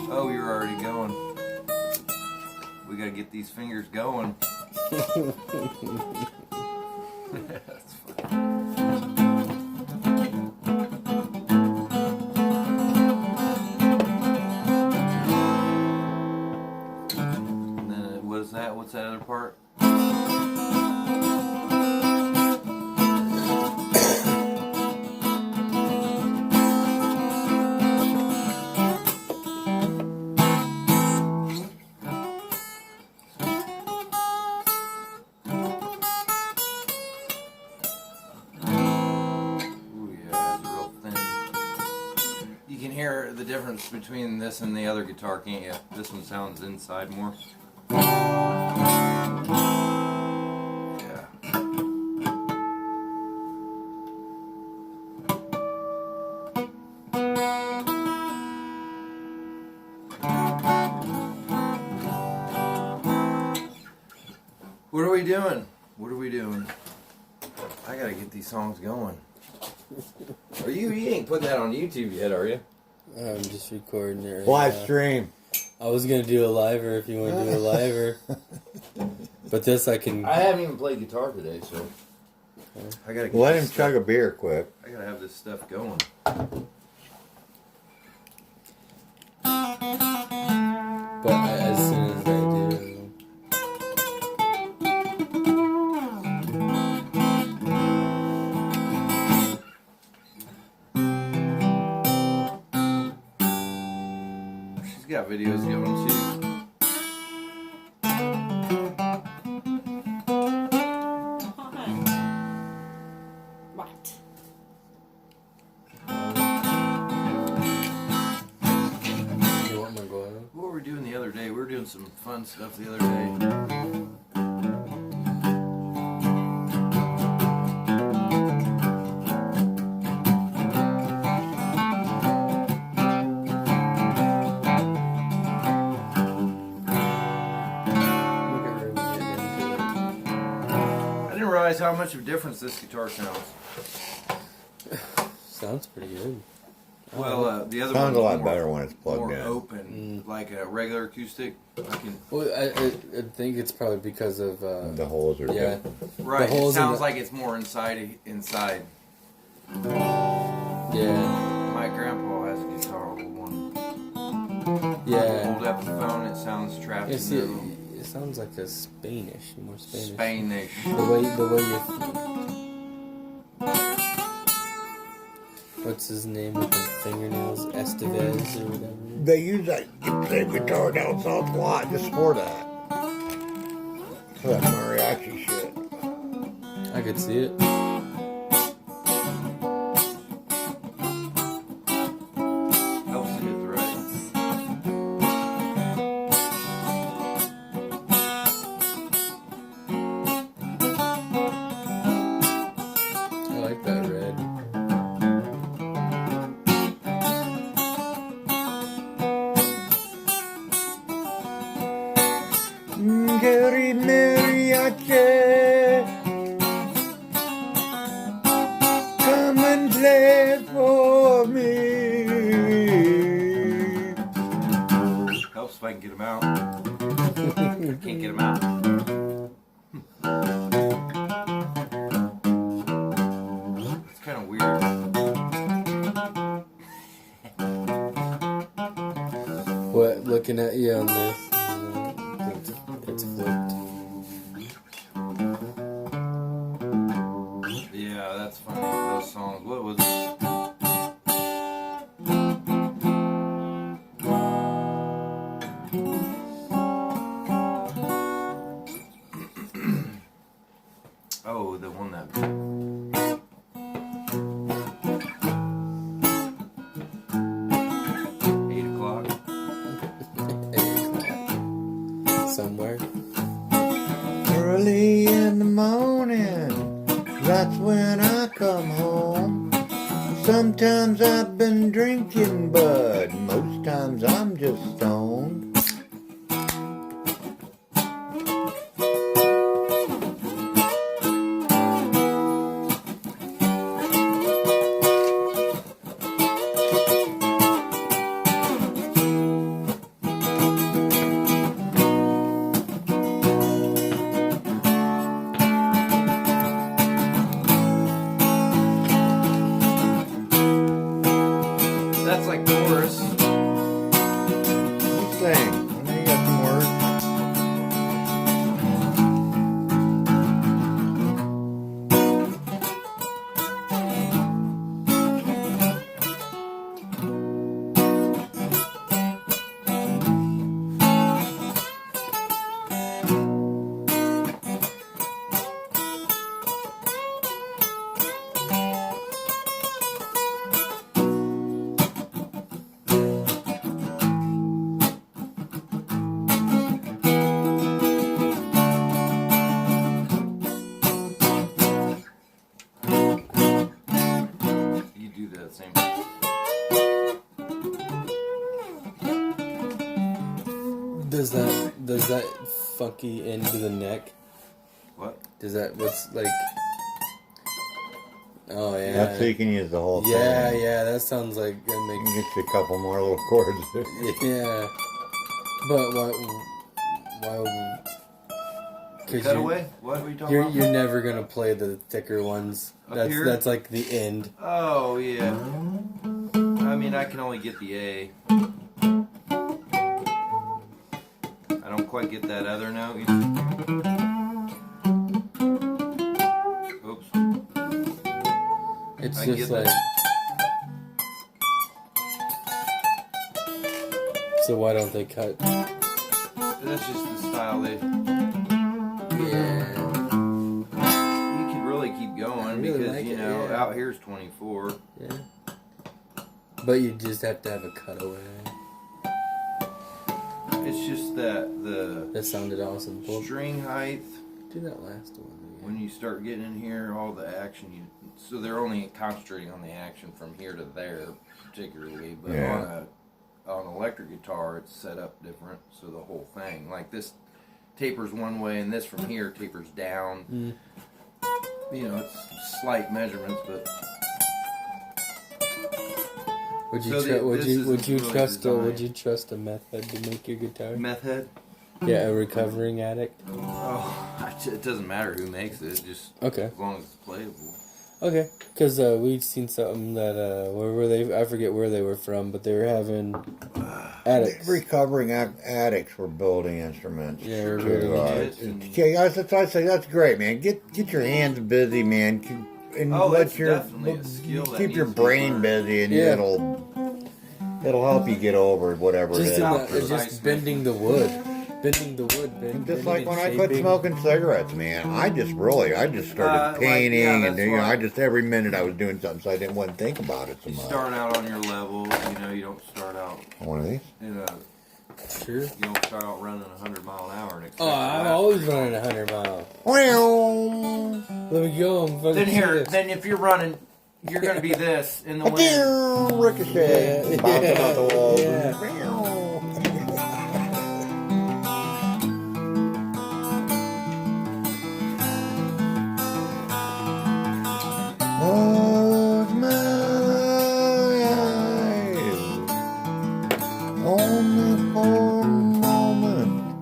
Oh, you're already going. We gotta get these fingers going. That's funny. And then what is that? What's that other part? You can hear the difference between this and the other guitar, can't you? This one sounds inside more. Yeah. What are we doing? What are we doing? I gotta get these songs going. You ain't putting that on YouTube yet, are you? I'm just recording it right Live now. stream. I was gonna do a liver if you want to do a liver, but this I can. I haven't even played guitar today, so I gotta get Let this him stuff- chug a beer quick. I gotta have this stuff going. But as soon as I do. She's got videos going too. What? You want my glove? What were we doing the other day? We were doing some fun stuff the other day. I didn't realize how much of a difference this guitar sounds. Sounds pretty good. Well, the other Sounds one's a lot more, better when it's plugged more in. open, like a regular acoustic. I can, Well, I think it's probably because of The holes are yeah. good. right. It holes in sounds the- like it's more inside. Yeah, My grandpa has a guitar, old one. yeah. Old Epiphone. It sounds trapped It's, in it, the middle. it sounds like a Spanish, more Spanish. Spanish. The way you. What's his name with the fingernails? S.s.wet or whatever. They use that same guitar down south a lot just for that. For that mariachi shit. I could see it. Helps to hit the right. I like that red. Gary mariachi, come and play for me. Helps if I can get them out. Can't get them out. It's kind of weird. What? Looking at you on this. It's flipped. Yeah, that's funny. Those songs. What was it? Oh, the one that. 8 o'clock. Somewhere. Early in the morning, that's when I come home. Sometimes I've been drinking, but most times I'm just stoned. that's like chorus. You sing. I know you got some words. You do that same. Does that funky end to the neck? What? Does that what's like? Oh yeah. That's so you can use the whole thing. Yeah. That sounds like that You makes. can get you a couple more little chords. Yeah. But why? Because Cutaway? What are we talking you're about? you're never gonna play the thicker ones. Up here? That's like the end. Oh yeah. I mean, I can only get the A. I don't quite get that other note. Oops. It's I just get like. that. So why don't they cut? That's just the style they. Yeah. You could really keep going I really because like you it, know yeah. out here's 24. Yeah. But you just have to have a cutaway. It's just that the That sounded awesome. Well, string height. do that last one again. When you start getting in here, all the action so they're only concentrating on the action from here to there, particularly. But Yeah. on an electric guitar, it's set up different. So the whole thing, like this, tapers one way, and this from here tapers down. You know, it's slight measurements, but Would you So tr- would this you isn't would you really trust a would designed. you trust a meth head to make your guitar? meth head. Yeah, a recovering addict. Oh, it doesn't matter who makes it, just Okay. as long as it's playable. Okay, because we'd seen something that where were they? I forget where they were from, but they were having addicts. Recovering addicts were building instruments. Yeah, we're to, building yeah, that's what I say. That's great, man. Get your hands busy, man. And Oh, let it's your definitely a skill that keep needs your to be brain learned. busy, and Yeah. it'll help you get over whatever it Just is. in Not the, just precise bending the wood, bending the wood, Just like when I and quit shaping. smoking cigarettes, man, I just started like, painting, yeah, and that's you know, why- I just every minute I was doing something, so I didn't want to think about it so You much. start out on your level. You know, you don't start out One of these. in a. Sure. You don't start out running 100 mile an hour and expect Oh, to I'm last. always running 100 miles. Well, Let me go. I'm fucking Then here, serious. then if you're running, you're gonna be this in the wind. ricochet, Yeah, bouncing off the walls. yeah. Close my eyes only for a moment,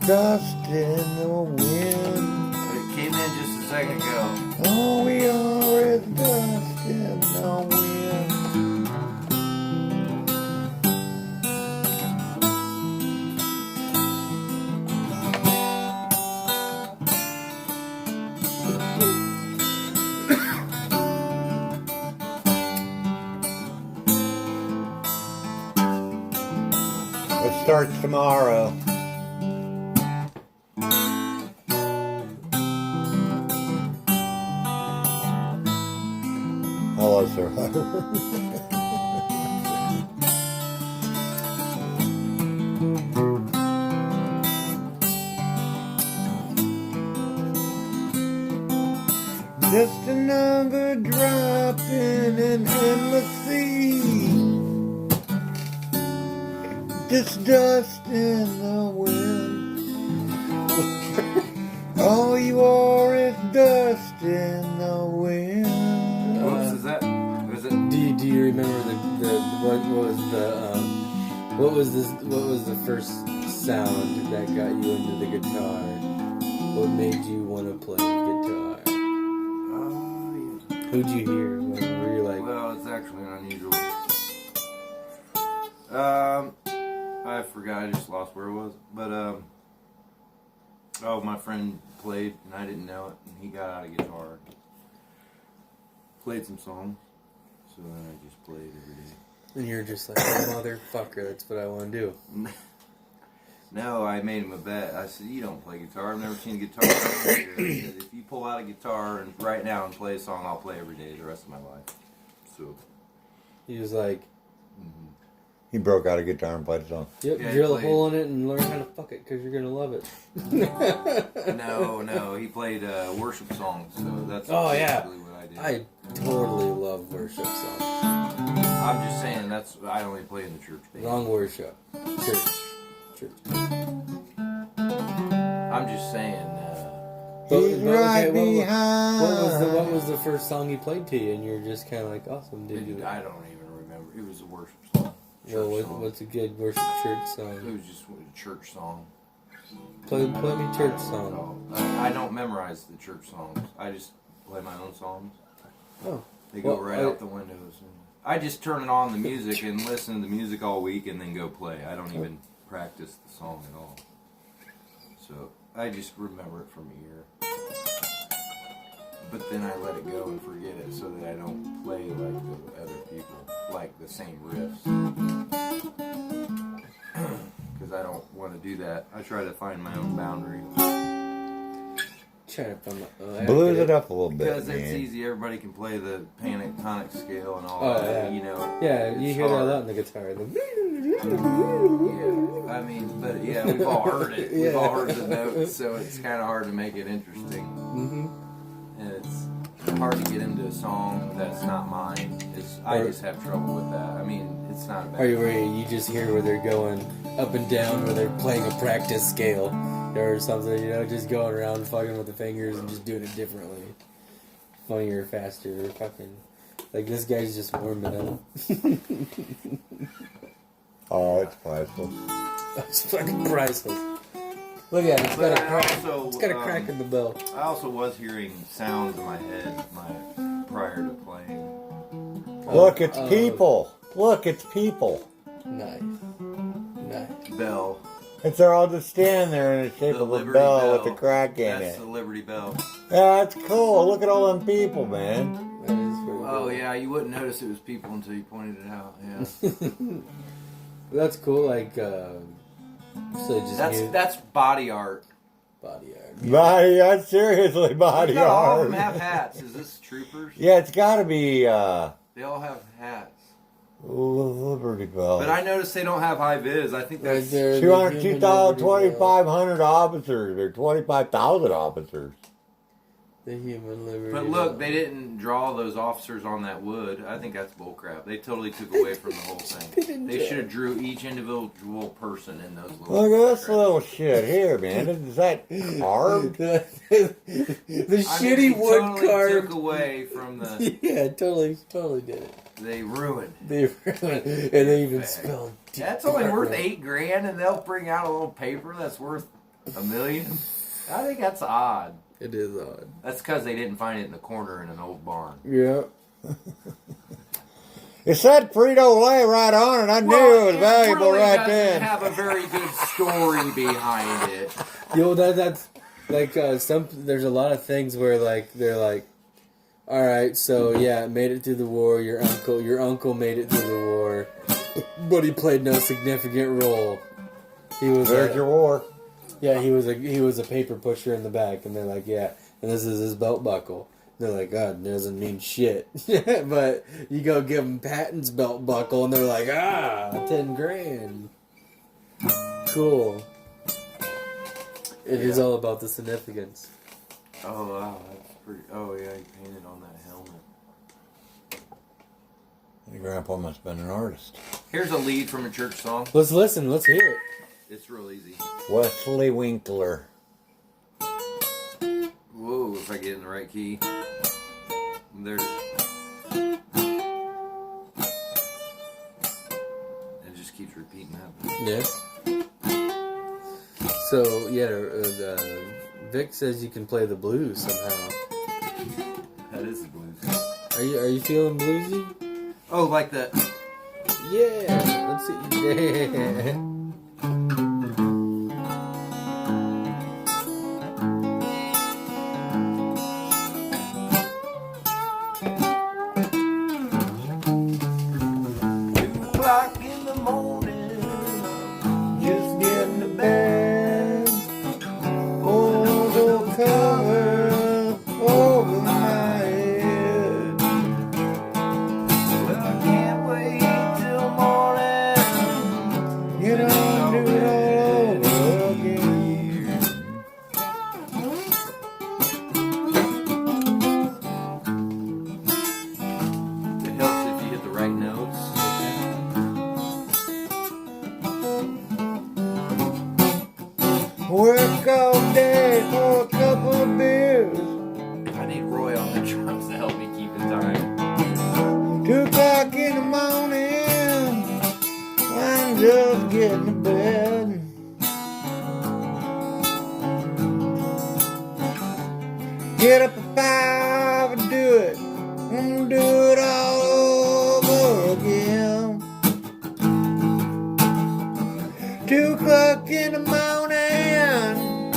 dust in the wind. It came in just a second ago. All we are is dust in the wind. It starts tomorrow. Hello, Survivor. Just another drop in an endless sea. Just dust in the wind. All you are is dust in the wind. Whoops, is that? Was it? Do you remember the what was the first sound that got you into the guitar? What made you want to play guitar? Who'd you hear? Were you like? Well, it's actually an unusual. I forgot. I just lost where it was. But oh, my friend played and I didn't know it, and he got out a guitar, played some songs. So then I just played every day. And you're just like, oh, motherfucker, that's what I want to do. No, I made him a bet. I said, you don't play guitar. I've never seen a guitar. I said, if you pull out a guitar and right now and play a song, I'll play every day the rest of my life. So He was like, He broke out a guitar and played a song. yep, Yeah, drill a he played- hole in it and learn how to fuck it because you're going to love it. no, he played worship songs. So that's Oh, yeah. basically what I did. I totally love worship songs. I'm just saying I only play in the church band. Wrong worship. Church. I'm just saying. He's right behind. behind. What was the first song he played to you? And you're just kind of like, awesome, did you? I don't even remember. It was a worship song. Well, Song. what's a good worship church It song? was just a church song. Play me church song. I don't memorize the church songs. I just play my own songs. Oh. They go Well, right out the windows. I just turn it on the music and listen to the music all week and then go play. I don't even practice the song at all. So I just remember it from ear. But then I let it go and forget it so that I don't play like the other people, like the same riffs. Because I don't want to do that. I try to find my own boundary. Try to find Blues it up a little bit, Because it's man. easy. Everybody can play the pentatonic scale and all Oh, that. yeah. You know. Yeah, you it's hear that a hard. lot on the guitar. Yeah, I mean, but yeah, we've all heard it. We've all heard the notes, so it's kind of hard to make it interesting. And it's hard to get into a song that's not mine. I just have trouble with that. I mean, it's not a bad Are you where you just hear where they're going up and down, where they're playing a practice scale or something, you know, just going around fucking with the fingers and just doing it differently. Funnier, faster, fucking. Like, this guy's just warming up. Oh, it's priceless. It's fucking priceless. Look at it, it's got a crack. It's got a crack in the bell. I also was hearing sounds in my head prior to playing. Look, it's people. Look, it's people. Nice. Bell. They're all just standing there in the shape The of a Liberty bell with a crack in That's it. the Liberty Bell. Yeah, that's cool. Look at all them people, man. That is pretty Oh cool. yeah, you wouldn't notice it was people until you pointed it out. Yeah. That's cool, like, so just That's body art. body art. Body, that's seriously body Look, all of art. them have hats. Is this troopers? Yeah, it's got to be They all have hats. Liberty Bell. But I noticed they don't have high vis. I think that's 2,000, 2,500 officers or 25,000 officers. The human liberty. But look, they didn't draw those officers on that wood. I think that's bullcrap. They totally took away from the whole thing. They should have drew each individual person in those little. Look at this little shit here, man. Is that carved? the shitty they wood totally carved. took away from the. Yeah, totally did it. They ruined. They and they even spelled. That's only worth $8,000, and they'll bring out a little paper that's worth $1 million. I think that's odd. It is odd. That's because they didn't find it in the corner in an old barn. Yeah. It said Frito-Lay right on it. I knew it was valuable really right doesn't then. have a very good story behind it. Yo, that's like there's a lot of things where like they're like, all right, so yeah, made it through the war. Your uncle made it through the war, but he played no significant role. He was There's your war. yeah, he was a paper pusher in the back, and they're like, yeah, and this is his belt buckle. They're like, God, it doesn't mean shit. But you go give him Patton's belt buckle, and they're like, $10,000. Cool. It is all about the significance. Oh wow, that's pretty. Oh yeah, he painted on that helmet. Your grandpa must have been an artist. Here's a lead from a church song. Let's listen. Let's hear it. It's real easy. Wesley Winkler. Whoa, if I get in the right key. There's. It just keeps repeating that. Yeah. So yeah, Vic says you can play the blues somehow. That is the blues. Are you feeling bluesy? Oh, like the. Yeah. Let's see. Yeah. In the morning, Just getting to bed. Pull the cover over my head. well, I can't wait till morning. You know, do it all over again. It helps if you hit the right notes. Work all day for a couple of beers. I need Roy on the drums to help me keep in time. 2 o'clock in the morning, I'm just getting to bed. Get up at 5 and do it. And do it all over again. 2 o'clock in the morning,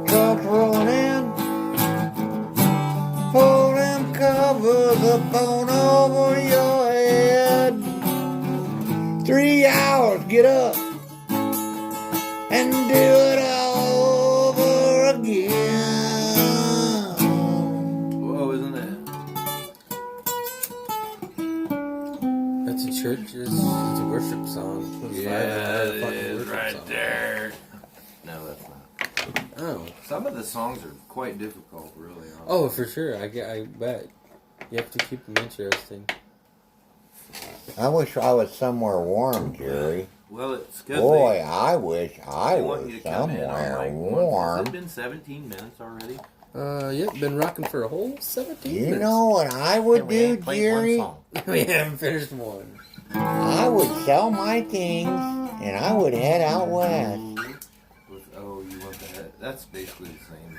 trucks rolling in. Pull them covers up on over your head. 3 hours, get up and do it all over again. Whoa, isn't it? That's a church. It's a worship song. It's Yeah, it fucking is worship right song. there. No, that's not. Oh. Some of the songs are quite difficult, really. Honestly. Oh, for sure. I bet. You have to keep them interesting. I wish I was somewhere warm, Jerry. Well, it's good. Boy, I wish I they want was you to come in on somewhere like Has warm. it been 17 minutes already? Yep, been rocking for a whole 17 You minutes. know what I would do, Jerry? We haven't finished one. I would sell my things and I would head out west. Oh, you want that? That's basically the same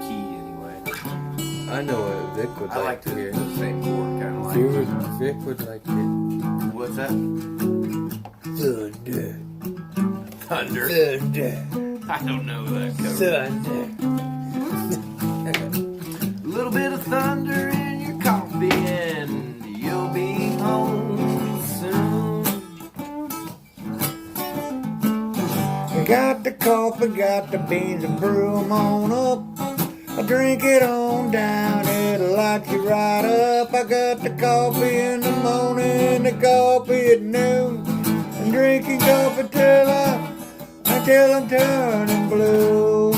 key, anyway. I know what Vic would I like like the to hear. same chord, kind of like. Vic would like it. What's that? Thunder. Thunder. Thunder. I don't know that cover. Thunder. A little bit of thunder in your coffee and you'll be home soon. Got the coffee, got the beans, and brew 'em on up. I drink it on down, it'll light you right up. I got the coffee in the morning, the coffee at noon. I'm drinking coffee till I'm turning blue.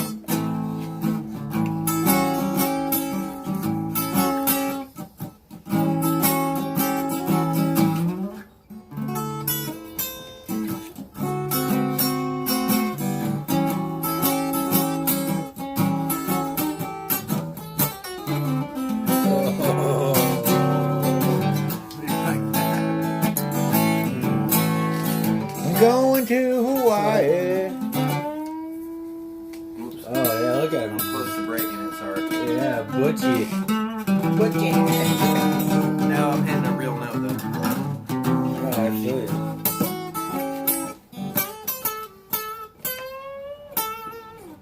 I'm going to Hawaii. Oops. Oh, yeah, look at I'm him. close to breaking it, sorry. Yeah, Butchie. Butchie. No, I'm hitting a real note though. Oh, I feel you.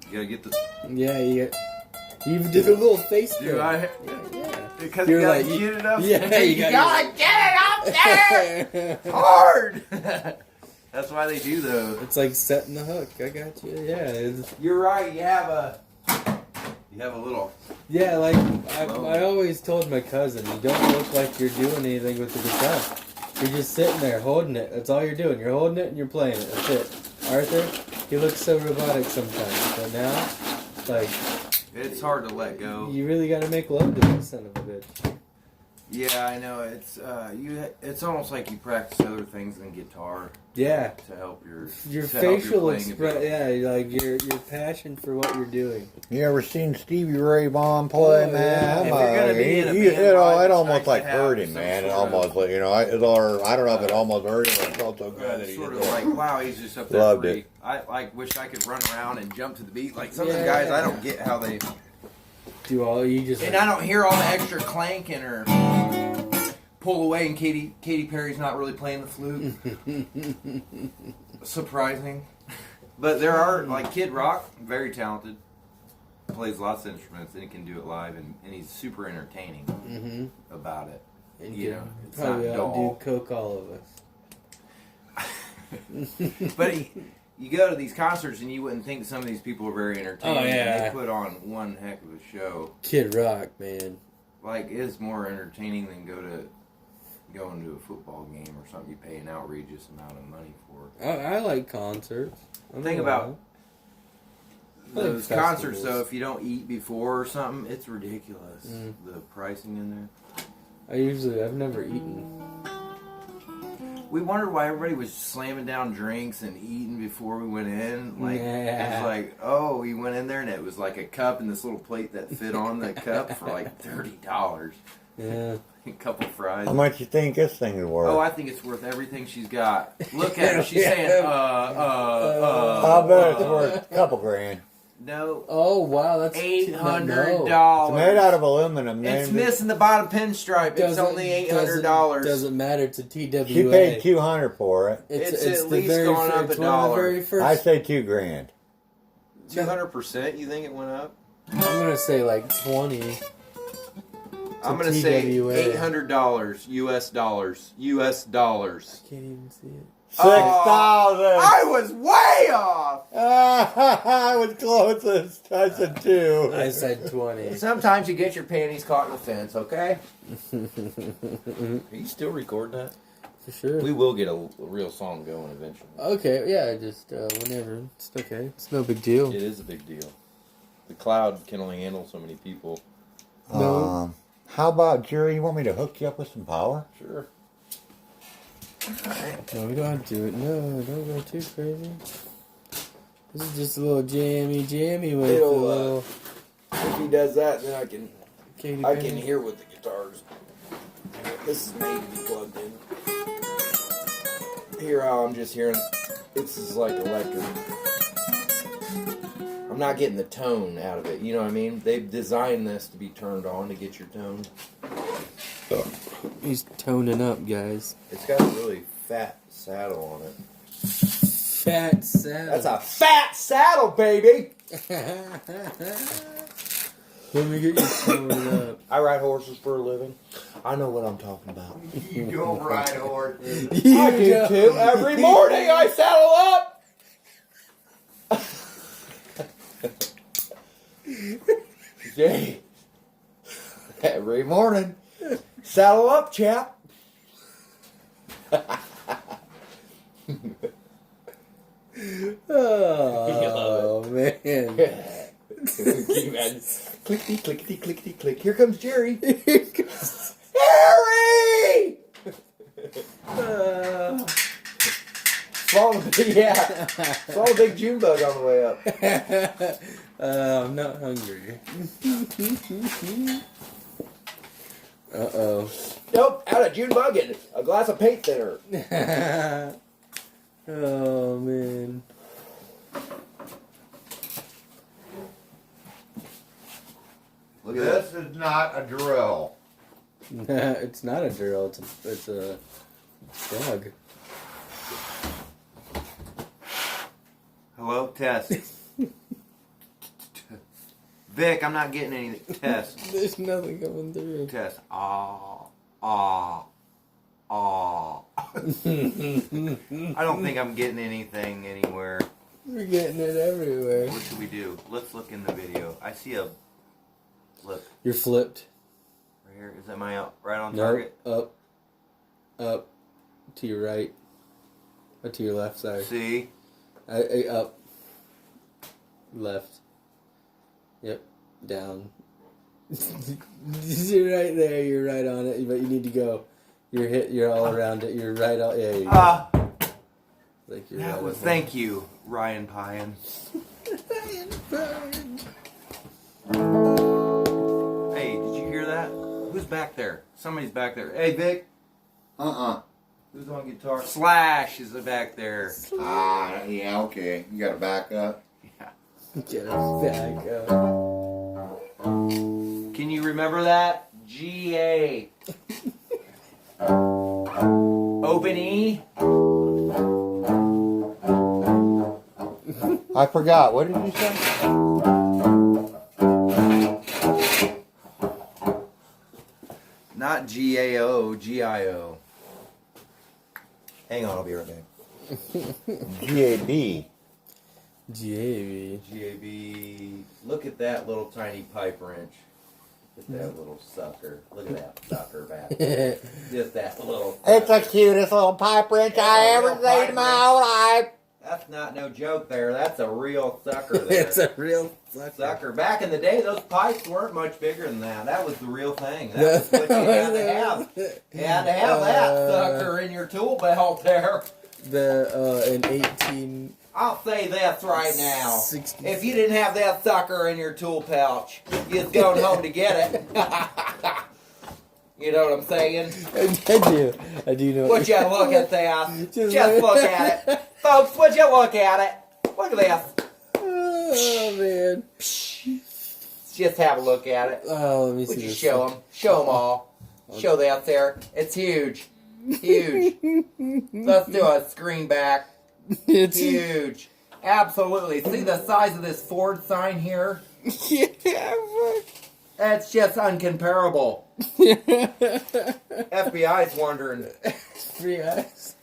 You gotta get the. Yeah, you even did a little face Dude, throw. I. Yeah. Because You're you gotta like, get it up. yeah, you gotta- get it up there hard. That's why they do those. It's like setting the hook. I got you. Yeah. You're right. You have a little. Yeah, like I always told my cousin, you don't look like you're doing anything with the guitar. You're just sitting there holding it. That's all you're doing. You're holding it and you're playing it. That's it. Arthur, he looks so robotic sometimes, but now, like, It's hard to let go. you really got to make love to that son of a bitch. Yeah, I know. It's almost like you practice other things than guitar Yeah, to help your facial playing expression. Yeah, like your passion for what you're doing. You ever seen Stevie Ray Vaughan play, Oh, man? yeah. If you're gonna be in a it band, it's almost nice like to have hurt him, some man. It sort of- almost like, I don't know if it almost hurt him, but it felt so good that he Sort did of it. like, wow, he's just up there Loved free. it. I like wish I could run around and jump to the beat. Like some of Yeah. the guys, I don't get how they. do all you just. And I don't hear all the extra clanking or pull away, and Katy Perry's not really playing the flute. Surprising. But there are, like, Kid Rock, very talented. Plays lots of instruments, and he can do it live, and he's super entertaining about it. And You know, it's probably not outdo dull. Coke all of us. But you go to these concerts, and you wouldn't think some of these people are very entertaining. Oh, yeah. And they put on one heck of a show. Kid Rock, man. Like, it's more entertaining than going to a football game or something you pay an outrageous amount of money for. I like concerts. Think about those like concerts, festivals. though. If you don't eat before or something, it's ridiculous. The pricing in there. I've never eaten. We wondered why everybody was slamming down drinks and eating before we went in. Like, Yeah. It was like, oh, we went in there and it was like a cup and this little plate that fit on the cup for like $30. Yeah. A couple fries. How much you think this thing is worth? Oh, I think it's worth everything she's got. Look at her. She's saying, I bet it's worth a couple grand. No. Oh wow, that's $800. no. It's made out of aluminum. It's man. missing the bottom pinstripe. It's Doesn't- only $800. Doesn't matter to TWA. She paid $200 for it. It's at the least very gone up it's a one of the dollar. very first. I say $2 grand. 200%? You think it went up? I'm gonna say like 20. I'm going to say TWA. $800 US dollars. US dollars. Can't even see it. 6,000. I was way off. I was closest. I said 2. I said 20. Sometimes you get your panties caught in the fence, okay? Are you still recording that? For sure. We will get a real song going eventually. Okay, yeah, just whenever. It's okay. It's no big deal. It is a big deal. The cloud can only handle so many people. No. How about, Jerry, you want me to hook you up with some power? Sure. No, we don't have to do it. No, don't go too crazy. This is just a little jammy with It'll, a little If he does that, then Katy I Perry. can hear with the guitars. This is made to be plugged in. Here I'm just hearing, this is like electric. I'm not getting the tone out of it, you know what I mean? They've designed this to be turned on to get your tone. He's toning up, guys. It's got a really fat saddle on it. Fat saddle. That's a fat saddle, baby! Let me get you toned up. I ride horses for a living. I know what I'm talking about. You don't ride horses. I do too. Every morning I saddle up. Jay. Every morning. Saddle up, chap. Oh, man. Clickety, clickety, clickety, click. Here comes Jerry. Harry! Saw the big June bug on the way up. I'm not hungry. Uh-oh. Nope, out of June bug and a glass of paint thinner. Oh, man. Look at this. This is not a drill. It's not a drill. It's a dog. Hello, test. Vic, I'm not getting anything. Test. There's nothing coming through. Test. Ah. I don't think I'm getting anything anywhere. We're getting it everywhere. What should we do? Let's look in the video. I see a flip You're flipped. right here. Is that my right on No, target? up, to your right, or to your left. Sorry. See? Up, left. Yep, down. You're right there. You're right on it, but you need to go. You're all around it. You're right on. Yeah. You go. Like you're That right was, on thank you, Ryan Pyan. Hey, did you hear that? Who's back there? Somebody's back there. Hey, Vic. Who's on guitar? Slash is back there. Yeah, okay. You got to back up. Yeah. Get us back up. Can you remember that? G-A. Open E. I forgot. What did you say? Not G-A-O, G-I-O. Hang on, I'll be right back. G-A-B. G-A-V. G-A-B. Look at that little tiny pipe wrench. Look at that little sucker. Look at that sucker back there. Just that little sucker. It's the cutest little pipe wrench I ever seen in my whole life. That's not no joke there. That's a real sucker there. It's a real sucker. Back in the day, those pipes weren't much bigger than that. That was the real thing. That was what you had to have. You had to have that sucker in your tool belt there. In 18... I'll say this right now. 60. If you didn't have that sucker in your tool pouch, you'd going home to get it. You know what I'm saying? I do know. Would you look at that? Just look at it. Folks, would you look at it? Look at this. Oh, man. Just have a look at it. Oh, let me see Would you this. show them? Show them all. Show that there. It's huge. Huge. Let's do a screen back. It's Huge. Absolutely. See the size of this Ford sign here? Yeah, fuck. That's just uncomparable. FBI's wondering. Free eyes.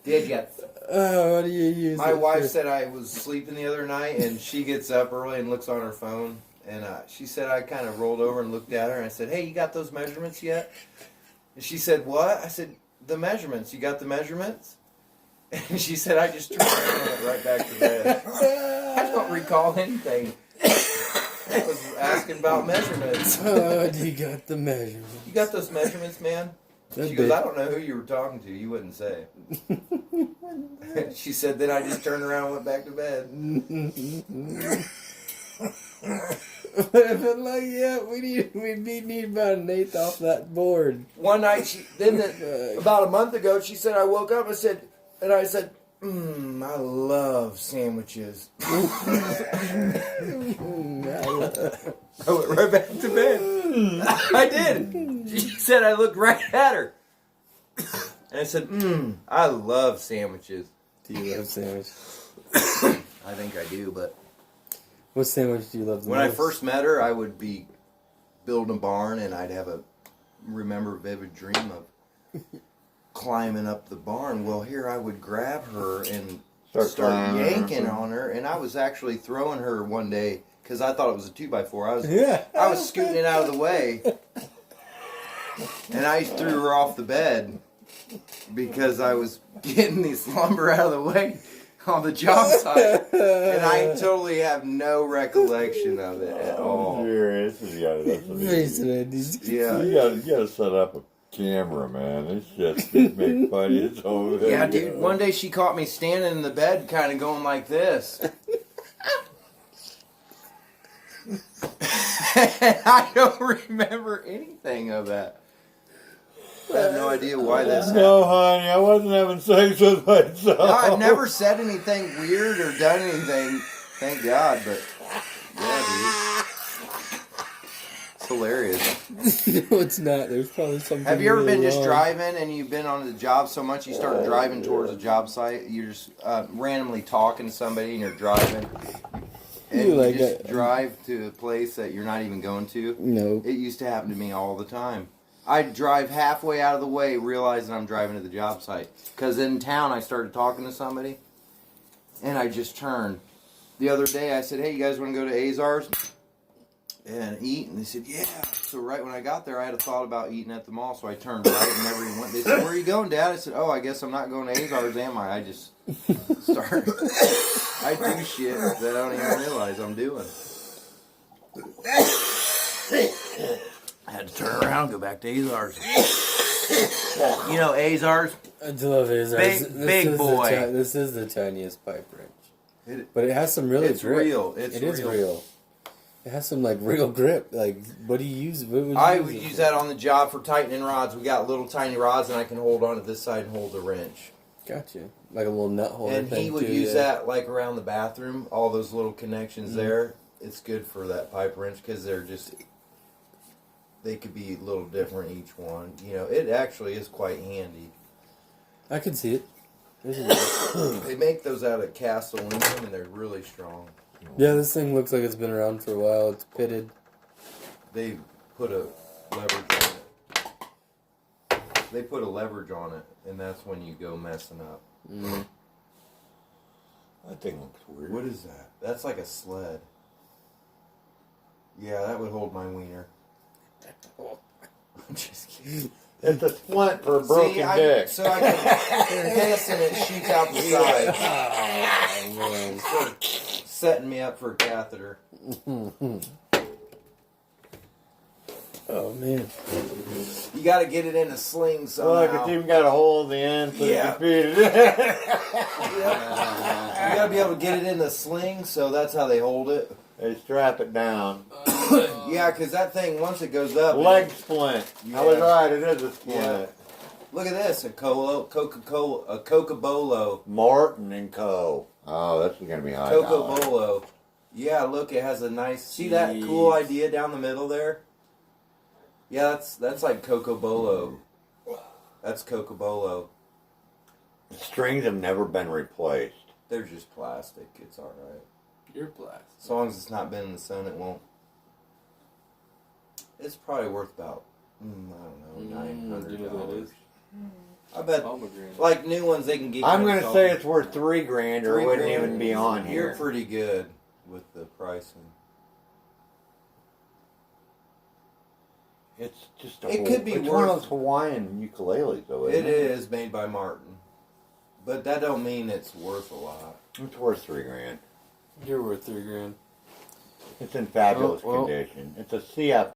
Digits. Oh, what do you use? My wife said I was sleeping the other night, and she gets up early and looks on her phone. And she said I kind of rolled over and looked at her, and I said, "Hey, you got those measurements yet?" And she said, "What?" I said, "The measurements. You got the measurements?" And she said, "I just turned around and went right back to bed." I don't recall anything. I was asking about measurements. Oh, you got the measurements. You got those measurements, man? She goes, "I don't know who you were talking to. You wouldn't say." She said, "Then I just turned around and went back to bed." But like, yeah, we need about an eighth off that board. One night, about a month ago, she said, I woke up and I said, I love sandwiches. I went right back to bed. I did. She said I looked right at her. And I said, I love sandwiches. Do you love sandwich? I think I do, but... What sandwich do you love the When most? I first met her, I would be building a barn, and I'd have a vivid dream of climbing up the barn. Well, here I would grab her and start yanking on her, and I was actually throwing her one day because I thought it was a 2x4. I was scooting it out of the way, and I threw her off the bed because I was getting this lumber out of the way on the job site, and I totally have no recollection of it at all. Yeah. You gotta set up a camera, man. It's just make funny. It's over. Yeah, dude. One day she caught me standing in the bed, kind of going like this. I don't remember anything of that. I have no idea why this happened. No, honey, I wasn't having sex with myself. No, I've never said anything weird or done anything. Thank God, but yeah, dude. It's hilarious. No, it's not. There's probably something. Have you ever really been just wrong. driving and you've been on the job so much you start driving towards a job site? You're just randomly talking to somebody and you're driving. And you like just that. drive to a place that you're not even going to? No. It used to happen to me all the time. I'd drive halfway out of the way realizing I'm driving to the job site. Because in town I started talking to somebody and I just turned. The other day I said, "Hey, you guys want to go to Azar's and eat?" And they said, "Yeah." So right when I got there, I had a thought about eating at the mall, so I turned right and never even went. They said, "Where are you going, Dad?" I said, "Oh, I guess I'm not going to Azar's, am I?" I just started. I do shit that I don't even realize I'm doing. I had to turn around and go back to Azar's. You know Azar's? I do love it. Big boy. This is the tiniest pipe wrench. But it has some really It's grip. real. It is real. It has some like real grip. Like, what do you use? What would you I use would it use for? that on the job for tightening rods. We got little tiny rods, and I can hold on to this side and hold the wrench. Gotcha. Like a little nut holder. And he thing would too, use yeah. that like around the bathroom, all those little connections there. it's good for that pipe wrench because they could be a little different each one. You know, it actually is quite handy. I can see it. They make those out of cast aluminum and they're really strong. Yeah, this thing looks like it's been around for a while. It's pitted. They put a leverage on it. They put a leverage on it, and that's when you go messing up. Mm. That thing looks weird. What is that? That's like a sled. Yeah, that would hold my wiener. I'm just kidding. It's a splint for a broken dick. So I can piss and it shoots out the side. Oh, man. Setting me up for a catheter. Oh, man. You got to get it in a sling somehow. Look, it's even got a hole in the end so Yeah. you can feed it. You got to be able to get it in the sling, so that's how they hold it. They strap it down. Yeah, because that thing, once it goes up... Leg splint. I was Yeah. right, it is a splint. Yeah. Look at this, a Coca-Bolo. Martin and Co. Oh, this is going to be high dollar. Coca-Bolo. Yeah, look, it has a nice... See that cool idea down the middle there? Yeah, that's like Coca-Bolo. That's Coca-Bolo. The strings have never been replaced. They're just plastic. It's alright. You're plastic. As long as it's not been in the sun, it won't. It's probably worth about, I don't know, $900. You know what that is? I bet, Pomegranate. like new ones, they can get. I'm going to say it's worth $3,000 or it wouldn't even be on You're here. pretty good with the pricing. It's just It could be it's one of worth- those Hawaiian ukuleles, though, isn't It it? is made by Martin, but that don't mean it's worth a lot. It's worth $3,000. You're worth $3,000. It's in fabulous Oh, well. condition. It's a CF